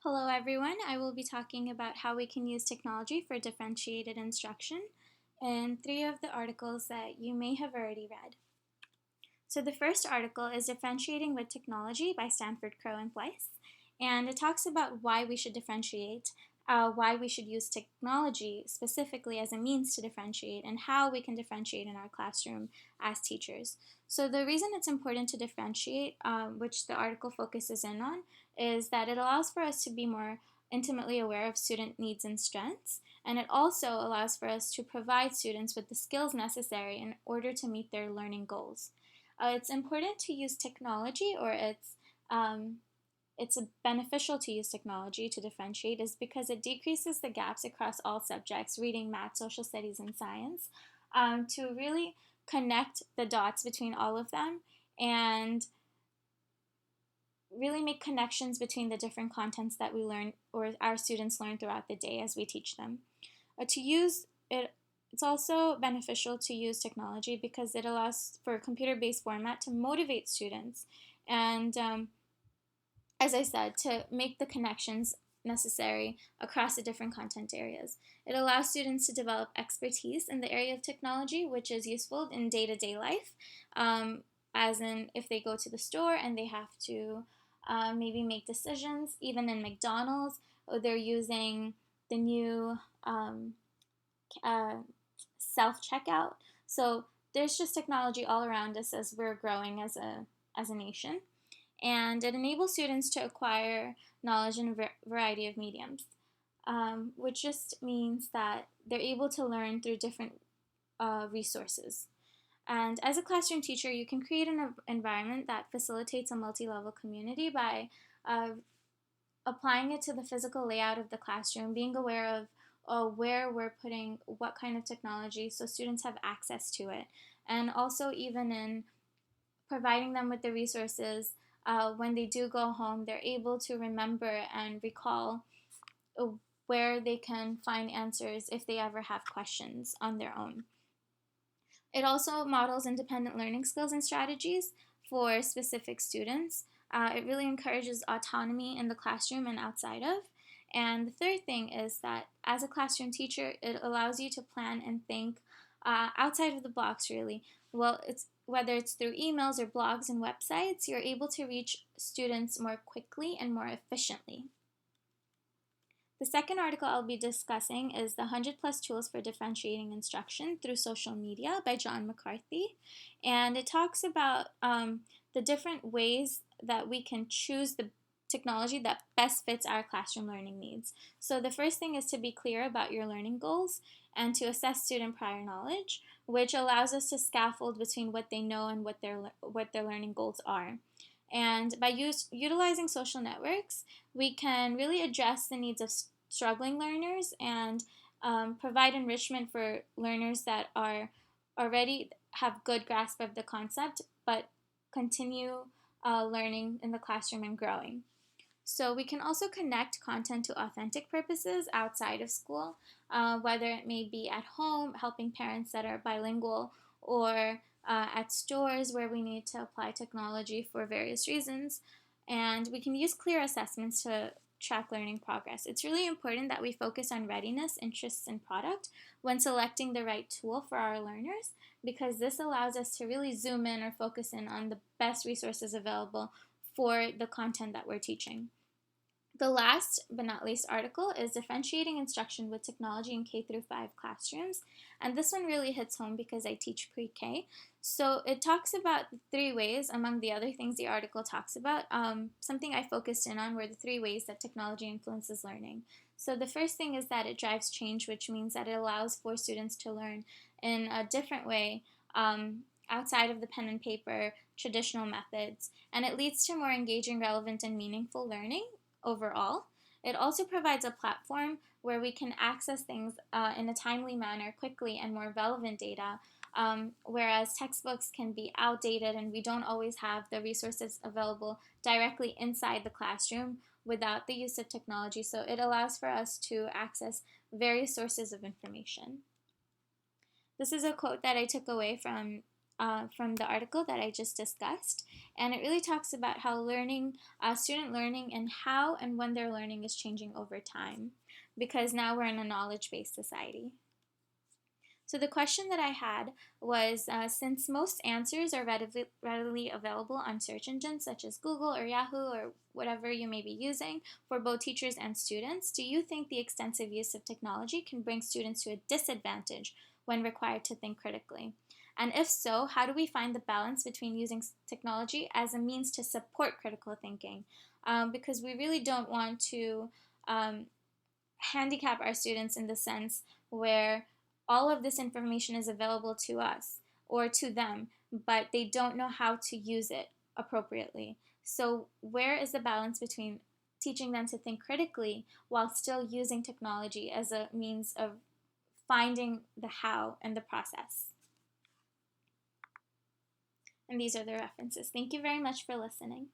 Hello everyone, I will be talking about how we can use technology for differentiated instruction in three of the articles that you may have already read. So the first article is Differentiating with Technology by Stanford, Crow, and Weiss, and it talks about why we should differentiate, why we should use technology specifically as a means to differentiate, and how we can differentiate in our classroom as teachers. So the reason it's important to differentiate, which the article focuses in on, is that it allows for us to be more intimately aware of student needs and strengths, and it also allows for us to provide students with the skills necessary in order to meet their learning goals. It's important to use technology, or it's beneficial to use technology to differentiate, is because it decreases the gaps across all subjects, reading, math, social studies, and science, to really connect the dots between all of them and really make connections between the different contents that we learn or our students learn throughout the day as we teach them. To use it, it's also beneficial to use technology because it allows for a computer-based format to motivate students and, as I said, to make the connections necessary across the different content areas. It allows students to develop expertise in the area of technology, which is useful in day-to-day life, as in if they go to the store and they have to maybe make decisions, even in McDonald's, they're using the new self-checkout. So there's just technology all around us as we're growing as a nation. And it enables students to acquire knowledge in a variety of mediums, which just means that they're able to learn through different resources. And as a classroom teacher, you can create an environment that facilitates a multi-level community by applying it to the physical layout of the classroom, being aware of where we're putting what kind of technology so students have access to it, and also even in providing them with the resources. When they do go home, they're able to remember and recall where they can find answers if they ever have questions on their own. It also models independent learning skills and strategies for specific students. It really encourages autonomy in the classroom and outside of. And the third thing is that as a classroom teacher, it allows you to plan and think outside of the box, really. Whether it's through emails or blogs and websites, you're able to reach students more quickly and more efficiently. The second article I'll be discussing is The 100 Plus Tools for Differentiating Instruction Through Social Media by John McCarthy. And it talks about the different ways that we can choose the technology that best fits our classroom learning needs. So the first thing is to be clear about your learning goals and to assess student prior knowledge, which allows us to scaffold between what they know and what their learning goals are. And by utilizing social networks, we can really address the needs of struggling learners and provide enrichment for learners that are already have good grasp of the concept but continue learning in the classroom and growing. So we can also connect content to authentic purposes outside of school, whether it may be at home, helping parents that are bilingual, or at stores where we need to apply technology for various reasons. And we can use clear assessments to track learning progress. It's really important that we focus on readiness, interests, and product when selecting the right tool for our learners, because this allows us to really zoom in or focus in on the best resources available for the content that we're teaching. The last but not least article is Differentiating Instruction with Technology in K-5 Classrooms, and this one really hits home because I teach pre-K. So it talks about the three ways, among the other things the article talks about. Something I focused in on were the three ways that technology influences learning. So the first thing is that it drives change, which means that it allows for students to learn in a different way, outside of the pen and paper traditional methods, and it leads to more engaging, relevant, and meaningful learning overall. It also provides a platform where we can access things in a timely manner, quickly, and more relevant data, whereas textbooks can be outdated and we don't always have the resources available directly inside the classroom without the use of technology. So it allows for us to access various sources of information. This is a quote that I took away from from the article that I just discussed, and it really talks about how student learning, and how and when they're learning is changing over time, because now we're in a knowledge-based society. So the question that I had was, since most answers are readily available on search engines such as Google or Yahoo or whatever you may be using for both teachers and students, do you think the extensive use of technology can bring students to a disadvantage when required to think critically? And if so, how do we find the balance between using technology as a means to support critical thinking? Because we really don't want to handicap our students in the sense where all of this information is available to us or to them, but they don't know how to use it appropriately. So where is the balance between teaching them to think critically while still using technology as a means of finding the how and the process? And these are the references. Thank you very much for listening.